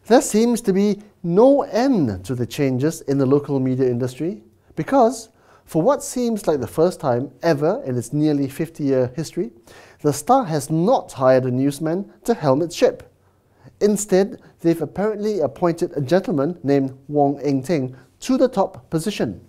There seems to be no end to the changes in the local media industry because, for what seems like the first time ever in its nearly 50-year history, the Star has not hired a newsman to helm its ship. Instead, they've apparently appointed a gentleman named Wong Eng Ting to the top position.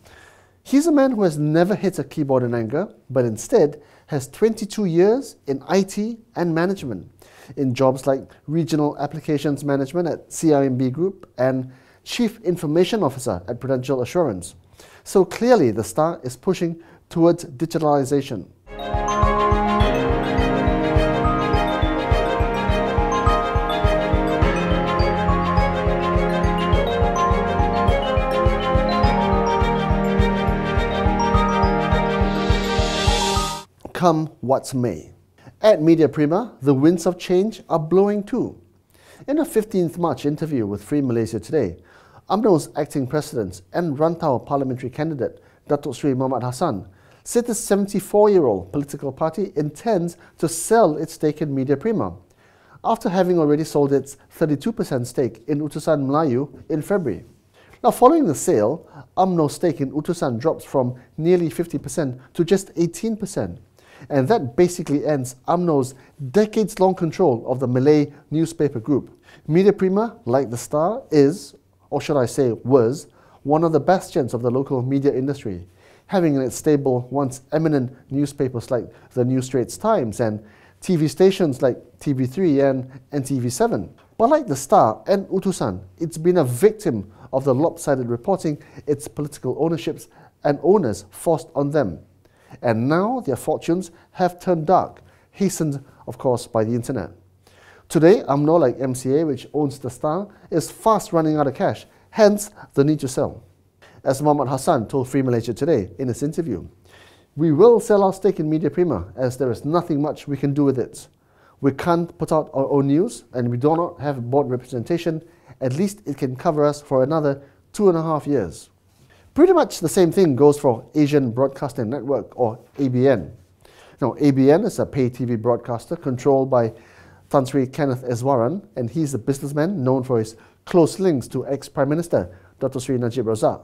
He's a man who has never hit a keyboard in anger, but instead has 22 years in IT and management, in jobs like Regional Applications Management at CIMB Group and Chief Information Officer at Prudential Assurance. So clearly the Star is pushing towards digitalization. Come what may. At Media Prima, the winds of change are blowing too. In a 15th March interview with Free Malaysia Today, UMNO's acting president and Rantau parliamentary candidate, Datuk Sri Muhammad Hassan, said the 74-year-old political party intends to sell its stake in Media Prima, after having already sold its 32% stake in Utusan Melayu in February. Now, following the sale, UMNO's stake in Utusan drops from nearly 50% to just 18%. And that basically ends UMNO's decades-long control of the Malay newspaper group. Media Prima, like the Star, is, or should I say was, one of the bastions of the local media industry, having in its stable once eminent newspapers like the New Straits Times and TV stations like TV3 and TV7. But like the Star and Utusan, it's been a victim of the lopsided reporting its political ownerships and owners forced on them. And now their fortunes have turned dark, hastened, of course, by the internet. Today, UMNO, like MCA, which owns the Star, is fast running out of cash, hence the need to sell. As Muhammad Hassan told Free Malaysia Today in his interview, "We will sell our stake in Media Prima as there is nothing much we can do with it. We can't put out our own news and we do not have board representation. At least it can cover us for another 2.5 years. Pretty much the same thing goes for Asian Broadcasting Network, or ABN. Now, ABN is a pay TV broadcaster controlled by Tan Sri Kenneth Eswaran, and he's a businessman known for his close links to ex-Prime Minister Dr. Sri Najib Razak.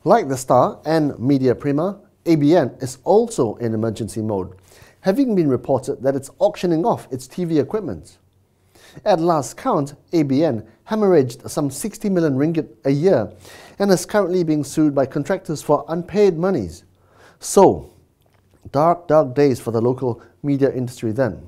Like the Star and Media Prima, ABN is also in emergency mode, having been reported that it's auctioning off its TV equipment. At last count, ABN hemorrhaged some 60 million ringgit a year and is currently being sued by contractors for unpaid monies. So, dark, dark days for the local media industry then.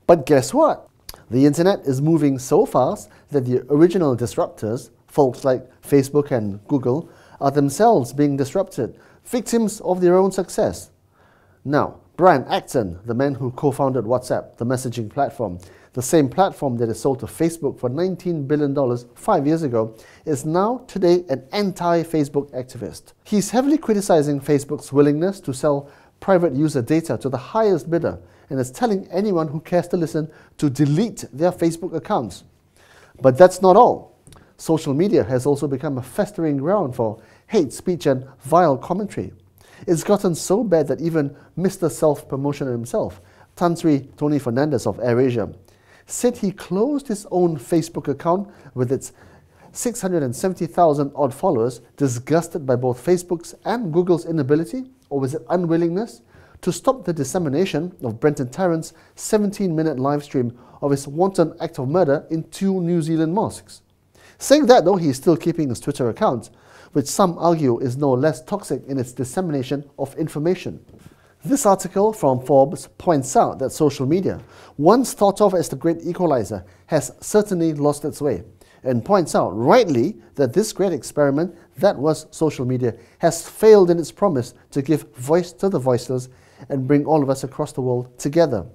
But guess what? The internet is moving so fast that the original disruptors, folks like Facebook and Google, are themselves being disrupted, victims of their own success. Now, Brian Acton, the man who co-founded WhatsApp, the messaging platform, the same platform that is sold to Facebook for $19 billion 5 years ago, is now today an anti-Facebook activist. He's heavily criticizing Facebook's willingness to sell private user data to the highest bidder and is telling anyone who cares to listen to delete their Facebook accounts. But that's not all. Social media has also become a festering ground for hate speech and vile commentary. It's gotten so bad that even Mr. Self-Promotion himself, Tan Sri Tony Fernandez of AirAsia, said he closed his own Facebook account with its 670,000 odd followers, disgusted by both Facebook's and Google's inability, or was it unwillingness, to stop the dissemination of Brenton Tarrant's 17-minute live stream of his wanton act of murder in 2 New Zealand mosques. Saying that, though, he is still keeping his Twitter account, which some argue is no less toxic in its dissemination of information. This article from Forbes points out that social media, once thought of as the great equalizer, has certainly lost its way, and points out rightly that this great experiment that was social media has failed in its promise to give voice to the voiceless and bring all of us across the world together.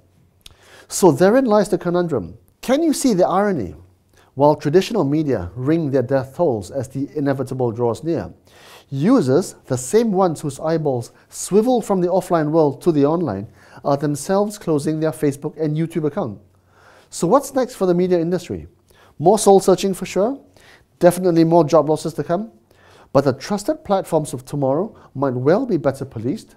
So therein lies the conundrum. Can you see the irony? While traditional media ring their death tolls as the inevitable draws near, users, the same ones whose eyeballs swivel from the offline world to the online, are themselves closing their Facebook and YouTube account. So what's next for the media industry? More soul searching for sure, definitely more job losses to come, but the trusted platforms of tomorrow might well be better policed,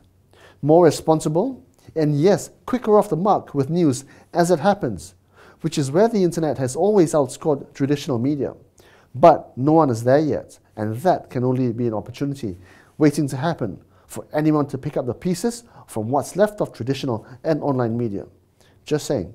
more responsible, and yes, quicker off the mark with news as it happens, which is where the internet has always outscored traditional media. But no one is there yet, and that can only be an opportunity waiting to happen for anyone to pick up the pieces from what's left of traditional and online media. Just saying.